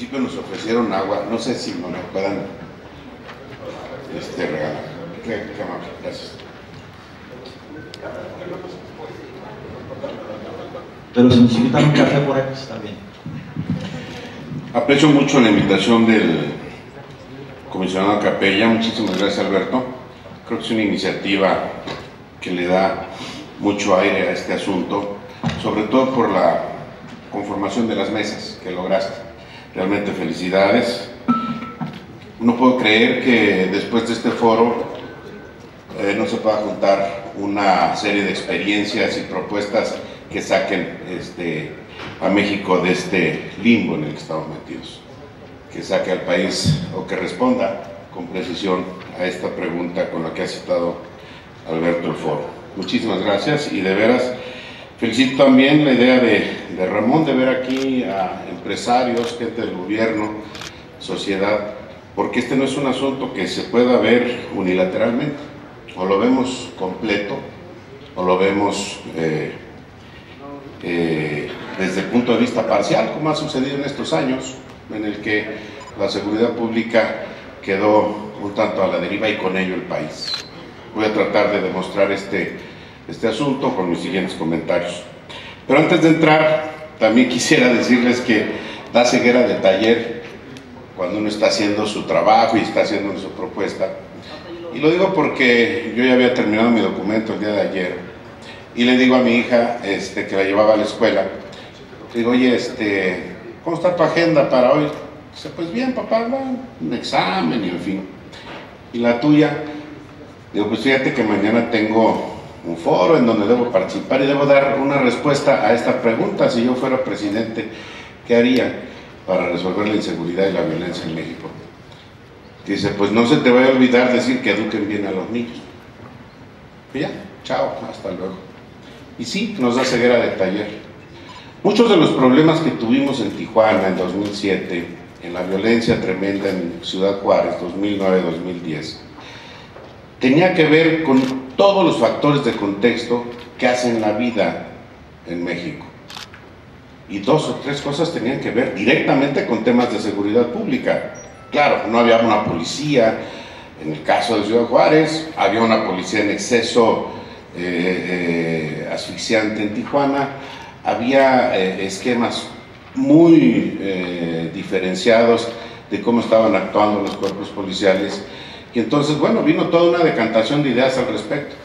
principio nos ofrecieron agua, no sé si nos la puedan regalar. Qué amable, gracias. Pero si nos invitan un café por ahí, está bien. Aprecio mucho la invitación del comisionado Capella. Muchísimas gracias, Alberto. Creo que es una iniciativa que le da mucho aire a este asunto, sobre todo por la conformación de las mesas que lograste. Realmente felicidades. No puedo creer que después de este foro no se pueda juntar una serie de experiencias y propuestas que saquen a México de este limbo en el que estamos metidos, que saque al país o que responda con precisión a esta pregunta con la que ha citado Alberto el foro. Muchísimas gracias y de veras felicito también la idea de Ramón de ver aquí a empresarios, gente del gobierno, sociedad, porque este no es un asunto que se pueda ver unilateralmente, o lo vemos completo o lo vemos desde el punto de vista parcial, como ha sucedido en estos años, en el que la seguridad pública quedó un tanto a la deriva y con ello el país. Voy a tratar de demostrar este asunto con mis siguientes comentarios. Pero antes de entrar, también quisiera decirles que da ceguera de taller cuando uno está haciendo su trabajo y está haciendo su propuesta. Y lo digo porque yo ya había terminado mi documento el día de ayer y le digo a mi hija que la llevaba a la escuela, le digo, oye, ¿cómo está tu agenda para hoy? Dice, pues bien, papá, un examen y en fin. ¿Y la tuya? Digo, pues fíjate que mañana tengo un foro en donde debo participar y debo dar una respuesta a esta pregunta. Si yo fuera presidente, ¿qué haría para resolver la inseguridad y la violencia en México? Dice, pues no se te vaya a olvidar decir que eduquen bien a los niños. Y ya, chao, hasta luego. Y sí, nos da ceguera de taller. Muchos de los problemas que tuvimos en Tijuana en 2007, en la violencia tremenda en Ciudad Juárez, 2009-2010, tenía que ver con todos los factores de contexto que hacen la vida en México. Y dos o tres cosas tenían que ver directamente con temas de seguridad pública. Claro, no había una policía, en el caso de Ciudad Juárez, había una policía en exceso asfixiante en Tijuana, había esquemas muy diferenciados de cómo estaban actuando los cuerpos policiales, y entonces, bueno, vino toda una decantación de ideas al respecto.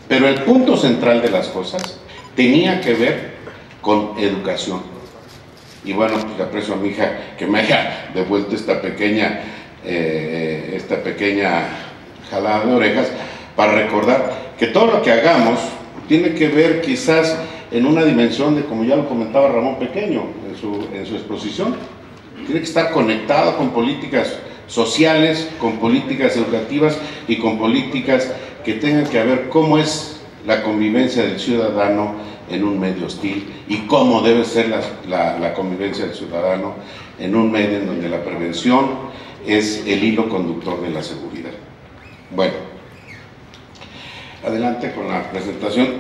Pero el punto central de las cosas tenía que ver con educación. Y bueno, pues aprecio a mi hija que me haya devuelto esta pequeña jalada de orejas para recordar que todo lo que hagamos tiene que ver quizás en una dimensión de, como ya lo comentaba Ramón Pequeño en su exposición, tiene que estar conectado con políticas sociales, con políticas educativas y con políticas que tengan que ver cómo es la convivencia del ciudadano en un medio hostil y cómo debe ser la convivencia del ciudadano en un medio en donde la prevención es el hilo conductor de la seguridad. Bueno, adelante con la presentación.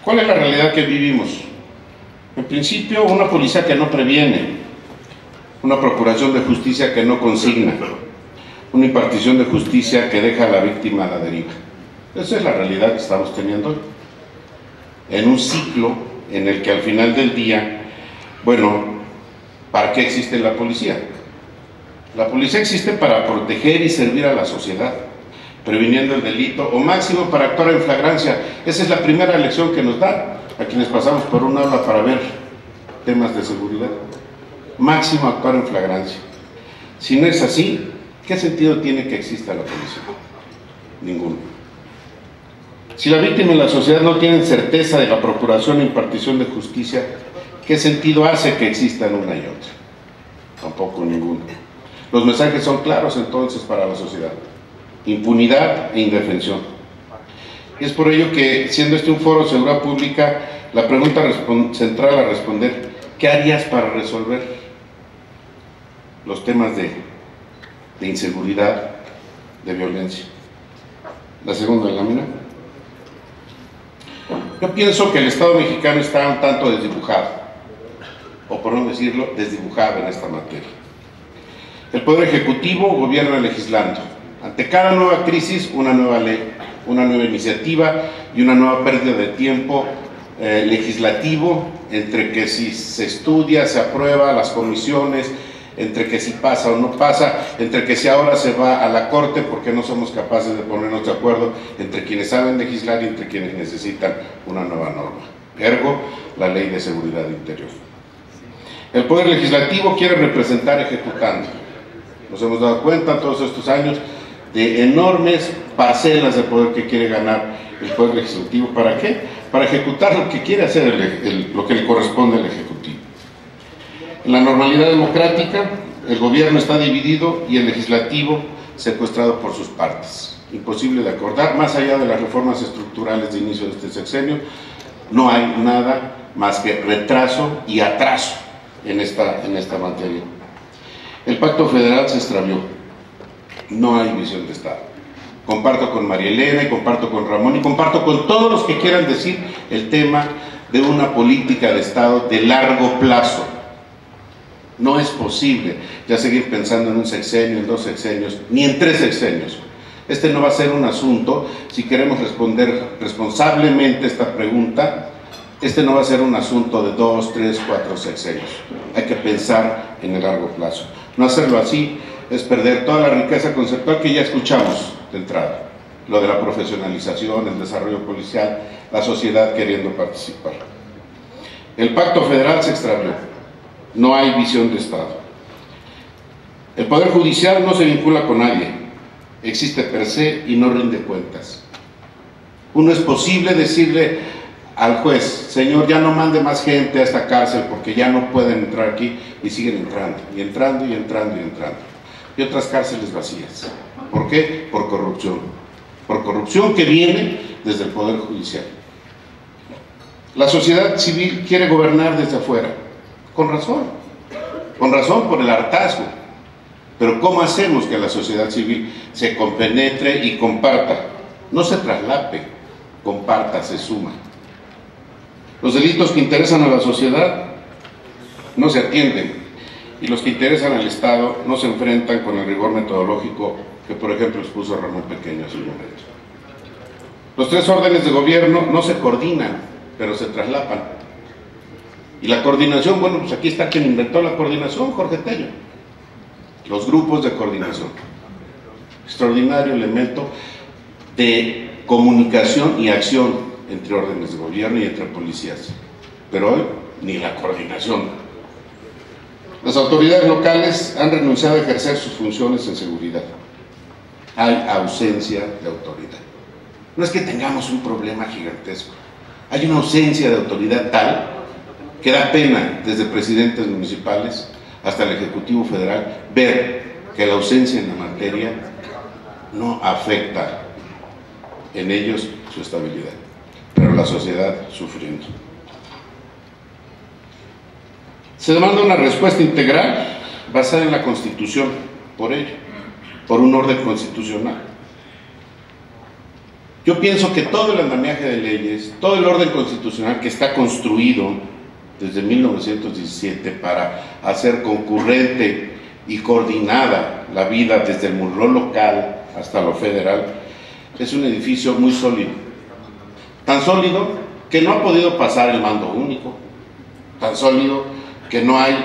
¿Cuál es la realidad que vivimos? En principio, una policía que no previene, una procuración de justicia que no consigna, una impartición de justicia que deja a la víctima a la deriva. Esa es la realidad que estamos teniendo hoy, en un ciclo en el que al final del día, bueno, ¿para qué existe la policía? La policía existe para proteger y servir a la sociedad, previniendo el delito, o máximo para actuar en flagrancia. Esa es la primera lección que nos dan a quienes pasamos por un aula para ver temas de seguridad. Máximo actuar en flagrancia. Si no es así, ¿qué sentido tiene que exista la policía? Ninguno. Si la víctima y la sociedad no tienen certeza de la procuración e impartición de justicia, ¿qué sentido hace que existan una y otra? Tampoco ninguno. Los mensajes son claros entonces para la sociedad: impunidad e indefensión. Y es por ello que, siendo este un foro de seguridad pública, la pregunta central a responder: ¿qué harías para resolver los temas de inseguridad, de violencia? La segunda lámina. Yo pienso que el Estado mexicano está un tanto desdibujado. o por no decirlo, desdibujada en esta materia. El Poder Ejecutivo gobierna legislando. Ante cada nueva crisis, una nueva ley, una nueva iniciativa y una nueva pérdida de tiempo legislativo, entre que si se estudia, se aprueba, las comisiones, entre que si pasa o no pasa, entre que si ahora se va a la Corte porque no somos capaces de ponernos de acuerdo entre quienes saben legislar y entre quienes necesitan una nueva norma. Ergo, la Ley de Seguridad Interior. El Poder Legislativo quiere representar ejecutando. Nos hemos dado cuenta todos estos años de enormes parcelas de poder que quiere ganar el Poder Legislativo. ¿Para qué? Para ejecutar lo que quiere hacer, lo que le corresponde al Ejecutivo. En la normalidad democrática, el gobierno está dividido y el legislativo secuestrado por sus partes. Imposible de acordar, más allá de las reformas estructurales de inicio de este sexenio, no hay nada más que retraso y atraso en esta materia. El Pacto Federal se extravió. No hay visión de Estado. Comparto con María Elena y comparto con Ramón y comparto con todos los que quieran decir el tema de una política de Estado de largo plazo. No es posible ya seguir pensando en un sexenio, en 2 sexenios, ni en 3 sexenios. Este no va a ser un asunto, si queremos responder responsablemente esta pregunta, este no va a ser un asunto de 2, 3, 4 sexenios. Hay que pensar en el largo plazo. No hacerlo así es perder toda la riqueza conceptual que ya escuchamos de entrada. Lo de la profesionalización, el desarrollo policial, la sociedad queriendo participar. El Pacto Federal se extravió. No hay visión de Estado. El Poder Judicial no se vincula con nadie. Existe per se y no rinde cuentas. Uno es posible decirle al juez, señor, ya no mande más gente a esta cárcel porque ya no pueden entrar aquí, y siguen entrando, y entrando, y entrando, y entrando. Y otras cárceles vacías. ¿Por qué? Por corrupción. Por corrupción que viene desde el Poder Judicial. La sociedad civil quiere gobernar desde afuera. Con razón por el hartazgo. Pero ¿cómo hacemos que la sociedad civil se compenetre y comparta? No se traslape, comparta, se suma. Los delitos que interesan a la sociedad no se atienden, y los que interesan al Estado no se enfrentan con el rigor metodológico que, por ejemplo, expuso Ramón Pequeño hace un momento. Los 3 órdenes de gobierno no se coordinan, pero se traslapan. Y la coordinación, bueno, pues aquí está quien inventó la coordinación, Jorge Tello. Los grupos de coordinación. Extraordinario elemento de comunicación y acción entre órdenes de gobierno y entre policías. Pero hoy, ni la coordinación. Las autoridades locales han renunciado a ejercer sus funciones en seguridad. Hay ausencia de autoridad. No es que tengamos un problema gigantesco. Hay una ausencia de autoridad tal que da pena, desde presidentes municipales hasta el Ejecutivo Federal, ver que la ausencia en la materia no afecta en ellos su estabilidad, pero la sociedad sufriendo. Se demanda una respuesta integral basada en la Constitución, por ello, por un orden constitucional. Yo pienso que todo el andamiaje de leyes, todo el orden constitucional que está construido desde 1917 para hacer concurrente y coordinada la vida desde lo local hasta lo federal, es un edificio muy sólido. Tan sólido que no ha podido pasar el mando único, tan sólido que no hay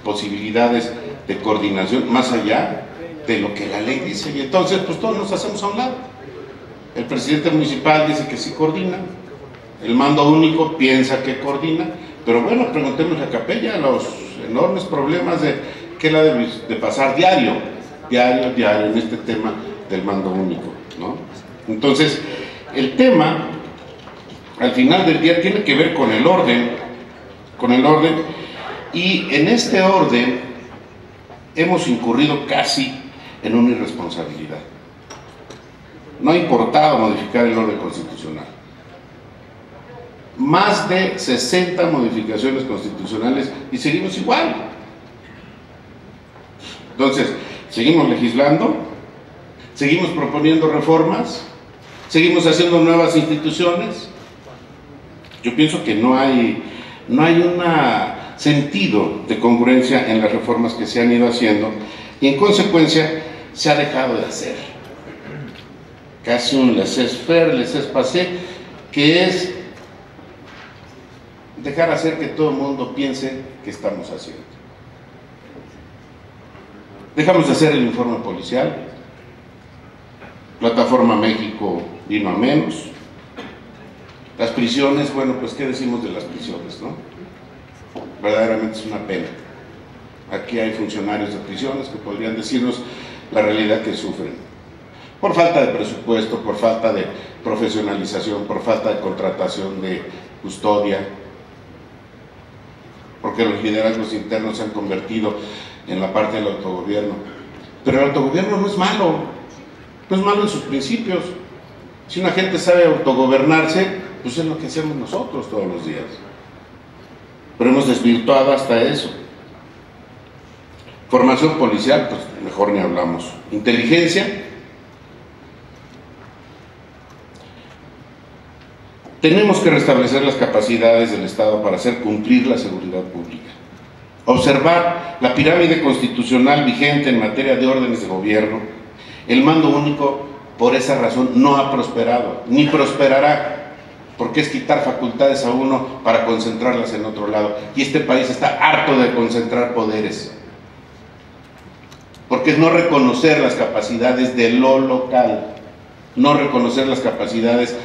posibilidades de coordinación más allá de lo que la ley dice, y entonces pues todos nos hacemos a un lado. El presidente municipal dice que sí coordina, el mando único piensa que coordina, pero bueno, preguntemos a Capella los enormes problemas de que la de pasar diario en este tema del mando único, ¿no? Entonces, el tema, al final del día, tiene que ver con el orden, y en este orden hemos incurrido casi en una irresponsabilidad. No ha importado modificar el orden constitucional. Más de 60 modificaciones constitucionales y seguimos igual. Entonces, seguimos legislando, seguimos proponiendo reformas, seguimos haciendo nuevas instituciones. Yo pienso que no hay una sentido de congruencia en las reformas que se han ido haciendo y en consecuencia se ha dejado de hacer. Casi un laissez-faire, laissez-passer, que es dejar hacer que todo el mundo piense que estamos haciendo. Dejamos de hacer el informe policial, Plataforma México vino a menos, las prisiones, bueno, pues qué decimos de las prisiones, ¿no? Verdaderamente es una pena. Aquí hay funcionarios de prisiones que podrían decirnos la realidad que sufren, por falta de presupuesto, por falta de profesionalización, por falta de contratación de custodia, porque los liderazgos internos se han convertido en la parte del autogobierno. Pero el autogobierno no es malo, no es malo en sus principios. Si una gente sabe autogobernarse, pues es lo que hacemos nosotros todos los días. Pero hemos desvirtuado hasta eso. Formación policial, pues mejor ni hablamos. Inteligencia. Tenemos que restablecer las capacidades del Estado para hacer cumplir la seguridad pública. Observar la pirámide constitucional vigente en materia de órdenes de gobierno. El mando único, por esa razón, no ha prosperado, ni prosperará, porque es quitar facultades a uno para concentrarlas en otro lado. Y este país está harto de concentrar poderes, porque es no reconocer las capacidades de lo local, no reconocer las capacidades,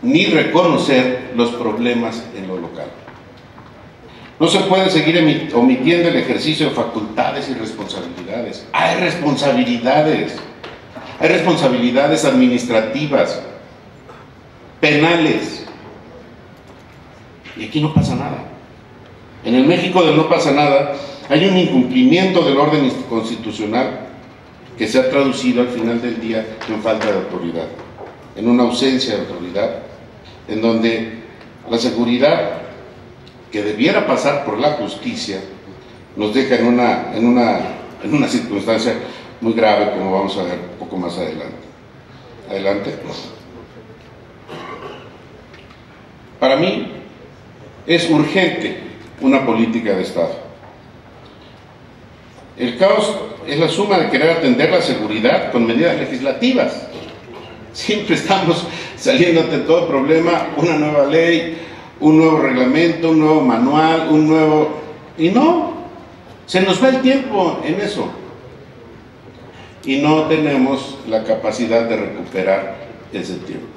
ni reconocer los problemas en lo local. No se puede seguir omitiendo el ejercicio de facultades y responsabilidades. Hay responsabilidades administrativas, penales, y aquí no pasa nada. En el México del no pasa nada hay un incumplimiento del orden constitucional que se ha traducido al final del día en falta de autoridad, en una ausencia de autoridad, en donde la seguridad que debiera pasar por la justicia nos deja en una circunstancia muy grave, como vamos a ver un poco más adelante. Para mí es urgente una política de Estado. El caos es la suma de querer atender la seguridad con medidas legislativas. Siempre estamos saliendo ante todo problema, una nueva ley, un nuevo reglamento, un nuevo manual, y no, se nos va el tiempo en eso. Y no tenemos la capacidad de recuperar ese tiempo.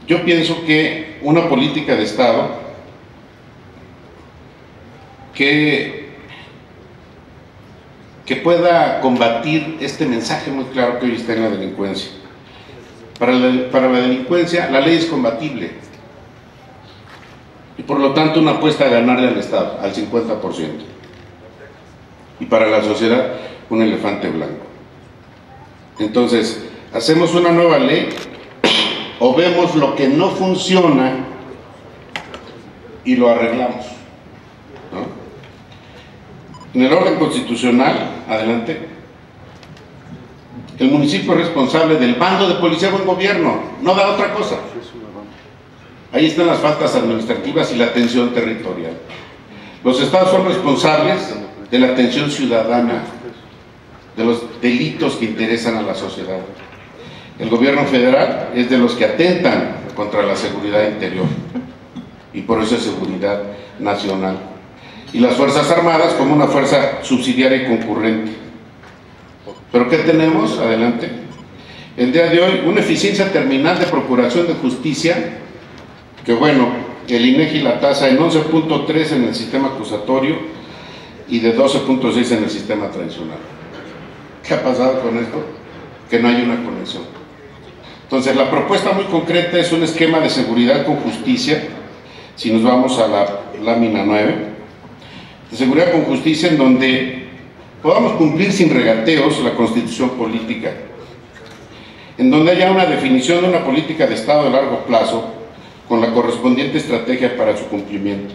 Yo pienso que una política de Estado que pueda combatir este mensaje muy claro que hoy está en la delincuencia. Para la delincuencia, la ley es combatible y por lo tanto una apuesta a ganarle al Estado, al 50%. Y para la sociedad, un elefante blanco. Entonces, hacemos una nueva ley o vemos lo que no funciona y lo arreglamos, ¿no? En el orden constitucional, adelante, el municipio es responsable del bando de policía buen gobierno, no da otra cosa. Ahí están las faltas administrativas y la atención territorial. Los estados son responsables de la atención ciudadana, de los delitos que interesan a la sociedad. El gobierno federal es de los que atentan contra la seguridad interior y por eso es seguridad nacional. Y las Fuerzas Armadas como una fuerza subsidiaria y concurrente. ¿Pero qué tenemos? Adelante. El día de hoy, una eficiencia terminal de procuración de justicia, que bueno, el INEGI la tasa en 11.3 en el sistema acusatorio y de 12.6 en el sistema tradicional. ¿Qué ha pasado con esto? Que no hay una conexión. Entonces, la propuesta muy concreta es un esquema de seguridad con justicia, si nos vamos a la lámina 9, de seguridad con justicia en donde podamos cumplir sin regateos la constitución política, en donde haya una definición de una política de Estado de largo plazo con la correspondiente estrategia para su cumplimiento.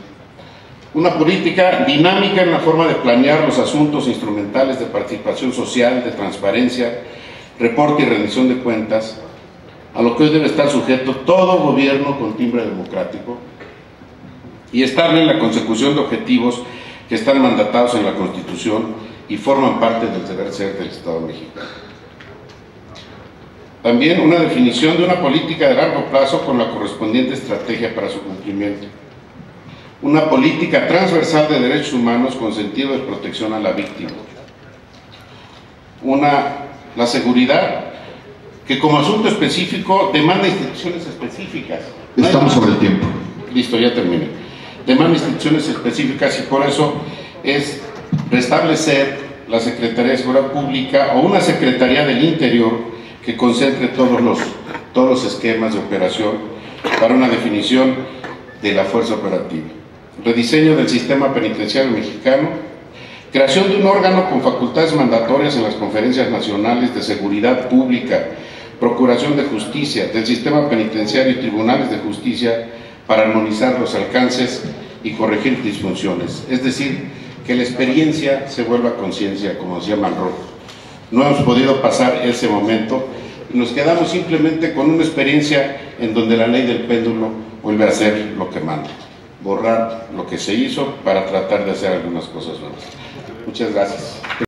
Una política dinámica en la forma de planear los asuntos instrumentales de participación social, de transparencia, reporte y rendición de cuentas, a lo que hoy debe estar sujeto todo gobierno con timbre democrático y estable en la consecución de objetivos que están mandatados en la Constitución y forman parte del deber ser del Estado mexicano. También una definición de una política de largo plazo con la correspondiente estrategia para su cumplimiento. Una política transversal de derechos humanos con sentido de protección a la víctima. La seguridad, que como asunto específico demanda instituciones específicas. Estamos sobre el tiempo. Listo, ya terminé. Demanda instituciones específicas y por eso es restablecer la Secretaría de Seguridad Pública o una Secretaría del Interior que concentre todos los esquemas de operación para una definición de la fuerza operativa. Rediseño del sistema penitenciario mexicano, creación de un órgano con facultades mandatorias en las conferencias nacionales de seguridad pública, procuración de justicia, del sistema penitenciario y tribunales de justicia para armonizar los alcances y corregir disfunciones. Es decir, que la experiencia se vuelva conciencia, como decía Monroe. No hemos podido pasar ese momento y nos quedamos simplemente con una experiencia en donde la ley del péndulo vuelve a hacer lo que manda. Borrar lo que se hizo para tratar de hacer algunas cosas nuevas. Muchas gracias.